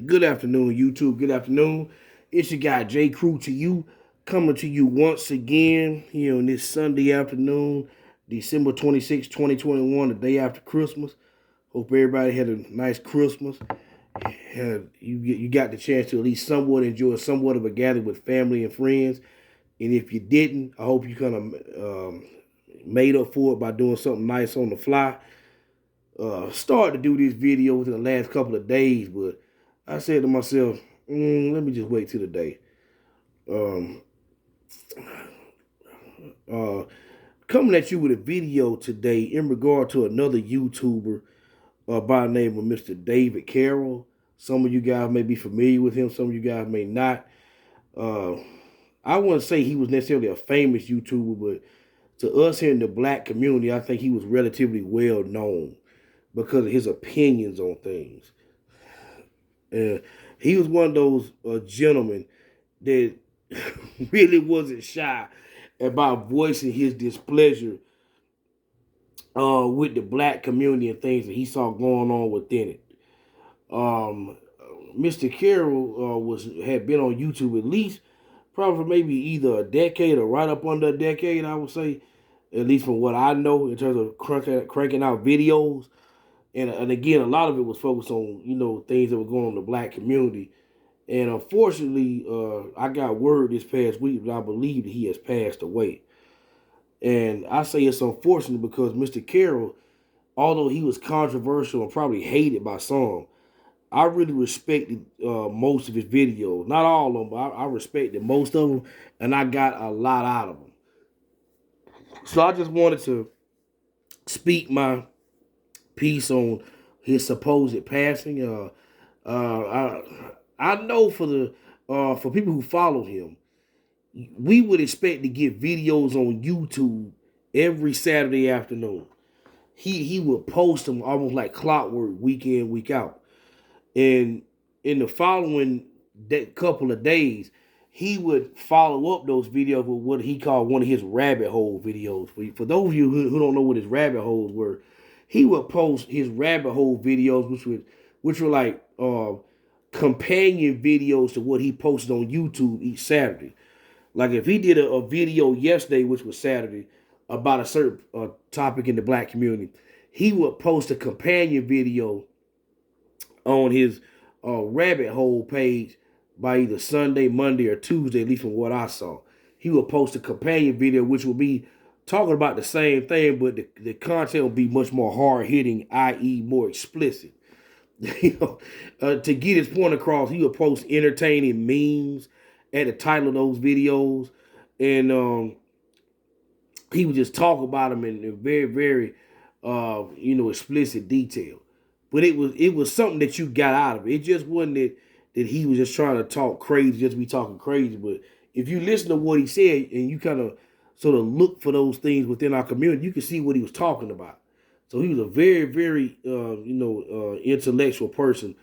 Good afternoon, YouTube. Good afternoon. It's your guy J. Crew to you, coming to you once again here on this Sunday afternoon, December 26, 2021, the day after Christmas. Hope everybody had a nice Christmas. You got the chance to at least somewhat enjoy somewhat of a gathering with family and friends. And if you didn't, I hope you kind of made up for it by doing something nice on the fly. Started to do this video within the last couple of days, but I said to myself, let me just wait till the day. Um, uh, Coming at you with a video today in regard to another YouTuber by the name of Mr. David Carroll. Some of you guys may be familiar with him. Some of you guys may not. Uh, I wouldn't say he was necessarily a famous YouTuber, but to us here in the black community, I think he was relatively well known because of his opinions on things. He was one of those gentlemen that really wasn't shy about voicing his displeasure with the black community and things that he saw going on within it. Um, Mr. Carroll had been on YouTube at least probably for maybe either a decade or right up under a decade, I would say, at least from what I know in terms of cranking out videos. And again, a lot of it was focused on things that were going on in the black community. And unfortunately, I got word this past week that I believe that he has passed away. And I say it's unfortunate because Mr. Carroll, although he was controversial and probably hated by some, I really respected most of his videos. Not all of them, but I respected most of them, and I got a lot out of them. So I just wanted to speak my piece on his supposed passing. I know for people who follow him, we would expect to get videos on YouTube every Saturday afternoon. He would post them almost like clockwork, week in, week out. And in the following couple of days, he would follow up those videos with what he called one of his rabbit hole videos. For those of you who don't know what his rabbit holes were, he would post his rabbit hole videos, which were like companion videos to what he posted on YouTube each Saturday. Like if he did a video yesterday, which was Saturday, about a certain topic in the black community, he would post a companion video on his rabbit hole page by either Sunday, Monday, or Tuesday, at least from what I saw. He would post a companion video, which would be talking about the same thing, but the content will be much more hard hitting, i.e., more explicit. To get his point across, he would post entertaining memes at the title of those videos, and he would just talk about them in very, very, explicit detail. But it was something that you got out of it. It just wasn't that he was just trying to talk crazy, just be talking crazy. But if you listen to what he said and you kind of sort of look for those things within our community, you can see what he was talking about. So he was a very, very, intellectual person.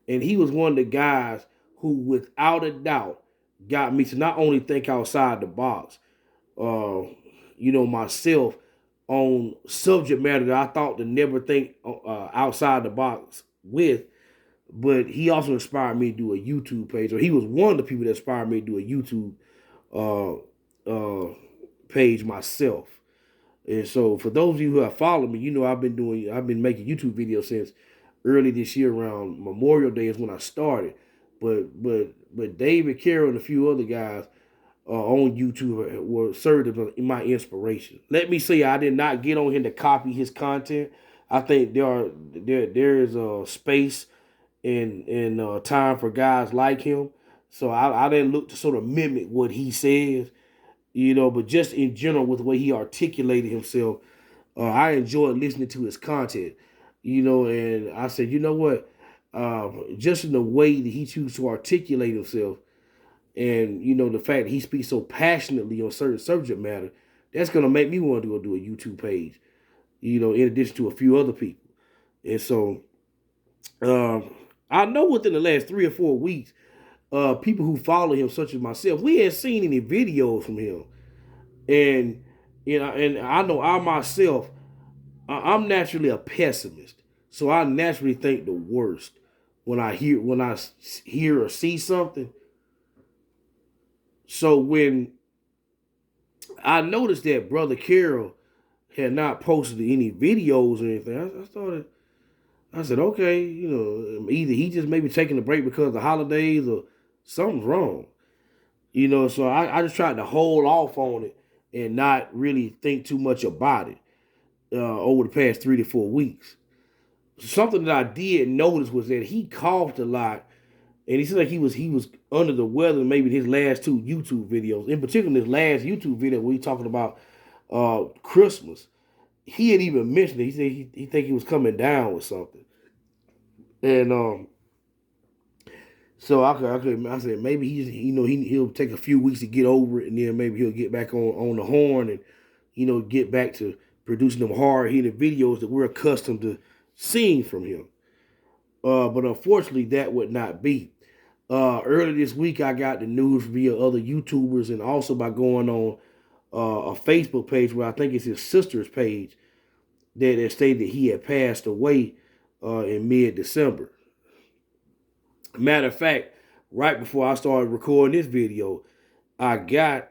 And he was one of the guys who, without a doubt, got me to not only think outside the box, myself on subject matter that I thought to never think outside the box with, but he also inspired me to do a YouTube page, or he was one of the people that inspired me to do a YouTube page myself. And so for those of you who have followed me, I've been making YouTube videos since early this year around Memorial Day is when I started. But David Carroll and a few other guys on YouTube were served as my inspiration. Let me say I did not get on here to copy his content. I think there is a space and time for guys like him. So I didn't look to sort of mimic what he says, but just in general with the way he articulated himself, I enjoyed listening to his content, and I said, you know what, just in the way that he chooses to articulate himself, and the fact that he speaks so passionately on certain subject matter, that's gonna make me want to go do a YouTube page, in addition to a few other people. And so I know within the last 3 or 4 weeks, people who follow him, such as myself, we ain't seen any videos from him. And and I know I myself, I'm naturally a pessimist. So I naturally think the worst when I hear or see something. So when I noticed that Brother Carroll had not posted any videos or anything, I said, okay, either he just maybe taking a break because of the holidays or something's wrong. So I just tried to hold off on it and not really think too much about it over the past 3 to 4 weeks. Something that I did notice was that he coughed a lot, and he seemed like he was under the weather. Maybe his last 2 YouTube videos, in particular, his last YouTube video where he talking about Christmas. He had even mentioned it. He said he think he was coming down with something, and so I said maybe he'll take a few weeks to get over it, and then maybe he'll get back on the horn and get back to producing them hard hitting videos that we're accustomed to seeing from him. But unfortunately, that would not be. Earlier this week, I got the news via other YouTubers and also by going on a Facebook page where I think it's his sister's page that stated that he had passed away in mid-December. Matter of fact, right before I started recording this video, I got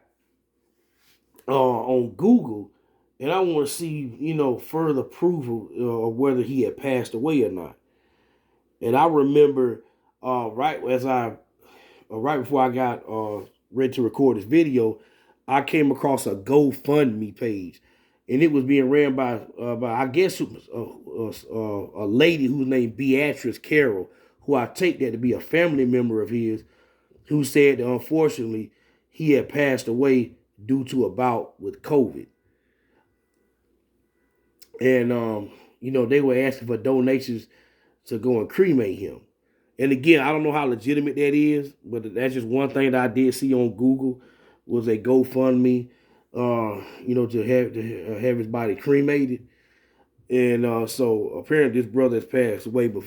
on Google, and I want to see, further proof of whether he had passed away or not. And I remember right before I got ready to record this video, I came across a GoFundMe page, and it was being ran by I guess it was a lady who was named Beatrice Carroll, who I take that to be a family member of his, who said that unfortunately he had passed away due to a bout with COVID. And they were asking for donations to go and cremate him. And again, I don't know how legitimate that is, but that's just one thing that I did see on Google was a GoFundMe, to have his body cremated. And so apparently this brother has passed away. But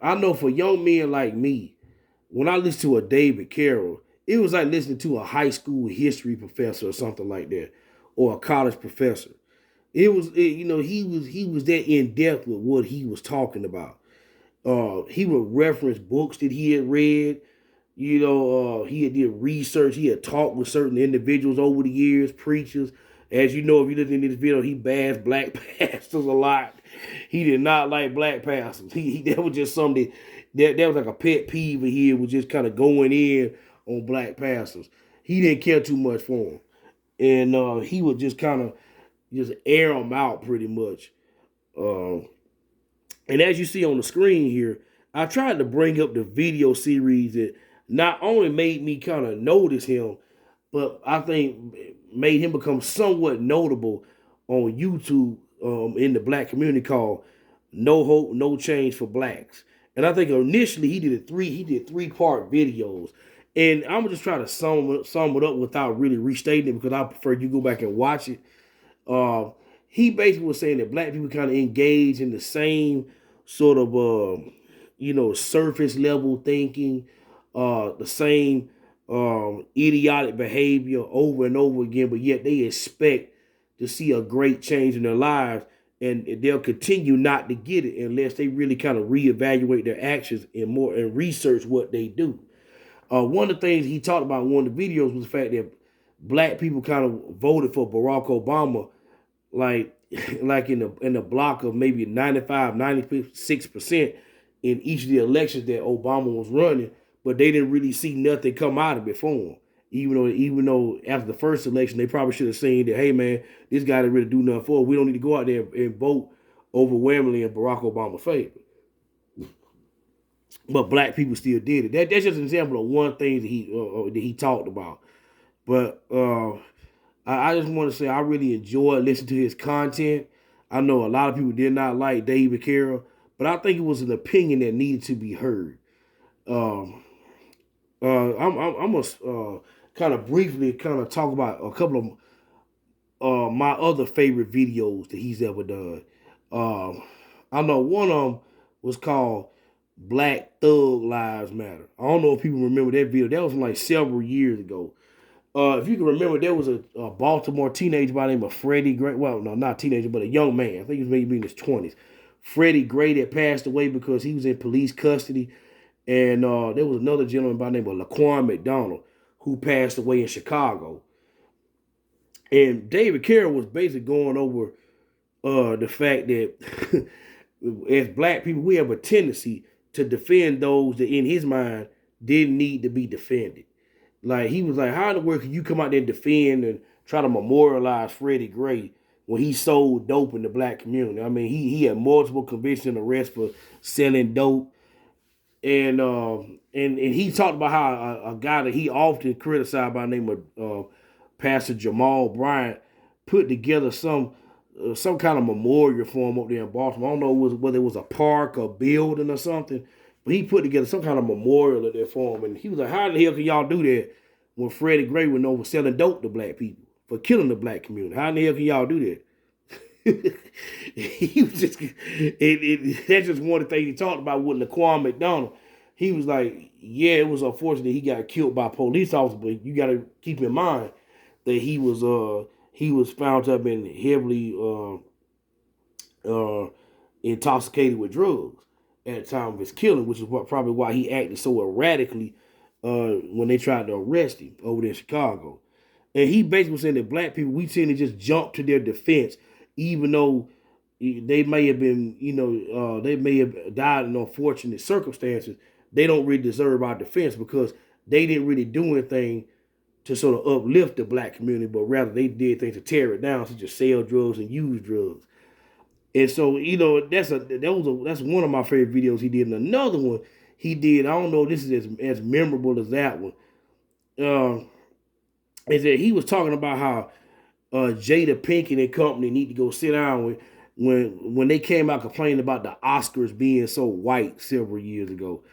I know for young men like me, when I listened to a David Carroll, it was like listening to a high school history professor or something like that, or a college professor. He was that in depth with what he was talking about. He would reference books that he had read. He had did research. He had talked with certain individuals over the years, preachers. As you know, if you listen to this video, he bashed black pastors a lot. He did not like black pastors. That was just something that was like a pet peeve of his, was just kind of going in on black pastors. He didn't care too much for them. And he would just kind of just air them out pretty much. And as you see on the screen here, I tried to bring up the video series that not only made me kind of notice him, but I think made him become somewhat notable on YouTube in the black community, called No Hope, No Change for Blacks. And I think initially he did 3-part videos. And I'm just trying to sum it up without really restating it, because I prefer you go back and watch it. He basically was saying that black people kind of engage in the same sort of, surface level thinking, the same idiotic behavior over and over again, but yet they expect to see a great change in their lives, and they'll continue not to get it unless they really kind of reevaluate their actions and research what they do. One of the things he talked about in one of the videos was the fact that black people kind of voted for Barack Obama, like in the block of maybe 95, 96% in each of the elections that Obama was running, but they didn't really see nothing come out of it for him. Even though after the first election, they probably should have seen that, hey man, this guy didn't really do nothing for us. We don't need to go out there and vote overwhelmingly in Barack Obama's favor. But black people still did it. That's just an example of one thing that he talked about. But I just want to say I really enjoyed listening to his content. I know a lot of people did not like David Carroll, but I think it was an opinion that needed to be heard. I'm gonna kind of briefly kind of talk about a couple of my other favorite videos that he's ever done. I know one of them was called Black Thug Lives Matter. I don't know if people remember that video. That was from like several years ago. If you can remember, there was a Baltimore teenager by the name of Freddie. Well, no, not teenager, but a young man. I think he was maybe in his 20s. Freddie Gray that passed away because he was in police custody. And there was another gentleman by the name of Laquan McDonald who passed away in Chicago. And David Carroll was basically going over the fact that as black people, we have a tendency to defend those that in his mind didn't need to be defended. Like, he was like, how in the world can you come out there and defend and try to memorialize Freddie Gray when he sold dope in the black community? I mean, he had multiple convictions and arrests for selling dope. And he talked about how a guy that he often criticized by the name of Pastor Jamal Bryant put together some kind of memorial for him up there in Baltimore. I don't know whether it was a park or building or something, but he put together some kind of memorial up there for him. And he was like, how the hell can y'all do that when Freddie Gray went over selling dope to black people for killing the black community? How the hell can y'all do that? He was just, that's just one of the things he talked about with Laquan McDonald. He was like, yeah, it was unfortunate he got killed by police officers, but you got to keep in mind that he was found to have been heavily intoxicated with drugs at the time of his killing, which is probably why he acted so erratically when they tried to arrest him over there in Chicago. And he basically was saying that black people, we tend to just jump to their defense, even though they may have been, they may have died in unfortunate circumstances. They don't really deserve our defense because they didn't really do anything to sort of uplift the black community, but rather they did things to tear it down, such as sell drugs and use drugs. And so, that's one of my favorite videos he did. And another one he did, I don't know if this is as memorable as that one, is that he was talking about how Jada Pinkett and company need to go sit down when they came out complaining about the Oscars being so white several years ago.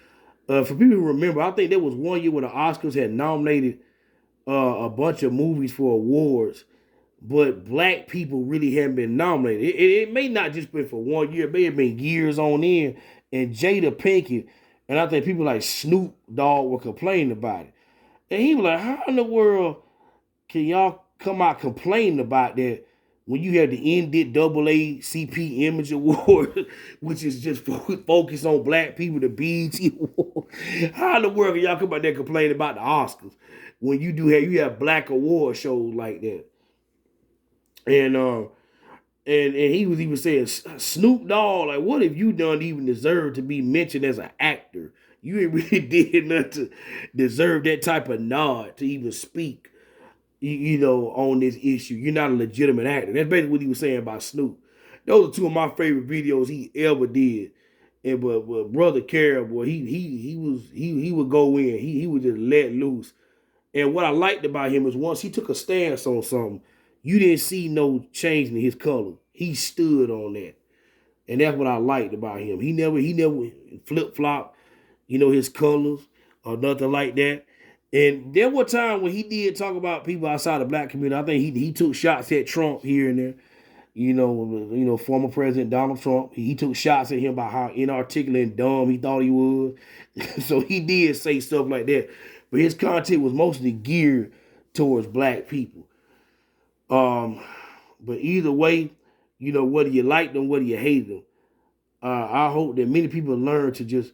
For people who remember, I think there was one year when the Oscars had nominated a bunch of movies for awards, but black people really hadn't been nominated. It may not just been for 1 year, it may have been years on end. And Jada Pinkett, and I think people like Snoop Dogg were complaining about it. And he was like, how in the world can y'all come out complaining about that when you have the NAACP Image Award, which is just focused on black people, the BET Award? How in the world can y'all come out there complaining about the Oscars when you have black award shows like that? And he was even saying, Snoop Dogg, like, what have you done to even deserve to be mentioned as an actor? You ain't really did nothing to deserve that type of nod to even speak, on this issue. You're not a legitimate actor. That's basically what he was saying about Snoop. Those are two of my favorite videos he ever did. And but Brother Carroll, boy, he would go in. He would just let loose. And what I liked about him is once he took a stance on something, you didn't see no change in his color. He stood on that. And that's what I liked about him. He never flip-flop, his colors or nothing like that. And there were times when he did talk about people outside the black community. I think he took shots at Trump here and there. Former President Donald Trump. He took shots at him about how inarticulate and dumb he thought he was. So he did say stuff like that. But his content was mostly geared towards black people. But either way, whether you liked them, whether you hated them, I hope that many people learn to just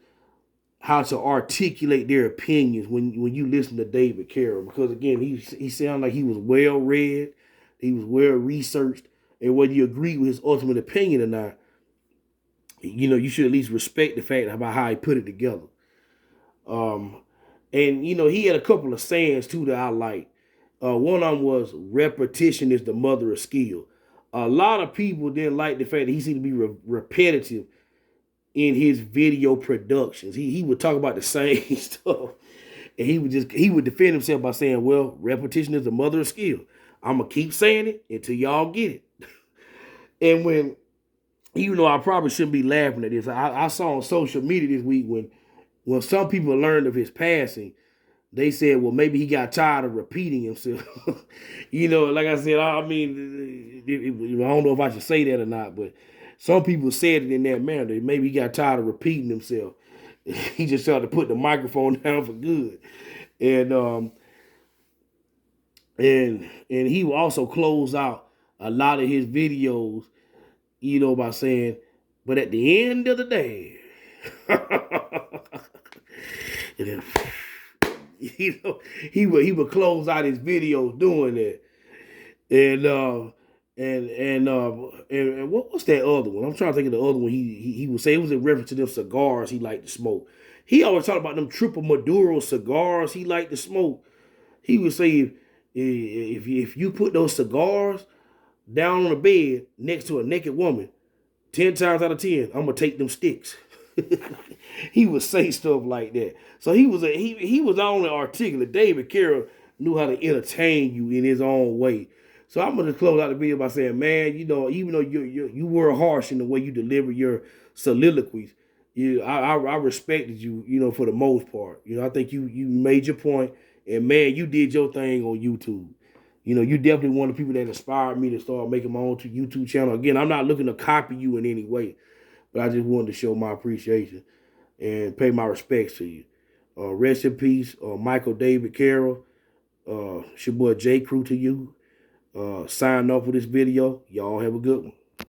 how to articulate their opinions when you listen to David Carroll. Because again, he sounded like he was well read, he was well researched, and whether you agree with his ultimate opinion or not, you should at least respect the fact about how he put it together. And he had a couple of sayings too that I like. One of them was, repetition is the mother of skill. A lot of people didn't like the fact that he seemed to be repetitive in his video productions. He would talk about the same stuff. And he would defend himself by saying, well, repetition is the mother of skill. I'm going to keep saying it until y'all get it. And even though I probably shouldn't be laughing at this, I saw on social media this week when some people learned of his passing, they said, well, maybe he got tired of repeating himself. Like I said, I don't know if I should say that or not, but some people said it in that manner. That maybe he got tired of repeating himself. He just started to put the microphone down for good. And he will also close out a lot of his videos, by saying, But at the end of the day, you know, he would close out his videos doing that. And what's that other one? I'm trying to think of the other one. He would say it was in reference to them cigars he liked to smoke. He always talked about them triple Maduro cigars he liked to smoke. He would say if you put those cigars down on the bed next to a naked woman, 10 times out of 10, I'm gonna take them sticks. He would say stuff like that. So he was only articulate. David Carroll knew how to entertain you in his own way. So I'm gonna close out the video by saying, man, you know, even though you were harsh in the way you deliver your soliloquies, I respected you, you know, for the most part. You know, I think you made your point, and man, you did your thing on YouTube. You know, you definitely one of the people that inspired me to start making my own YouTube channel. Again, I'm not looking to copy you in any way, but I just wanted to show my appreciation and pay my respects to you. Rest in peace, Michael David Carroll. It's your boy J. Crew to you. Sign off with this video. Y'all have a good one.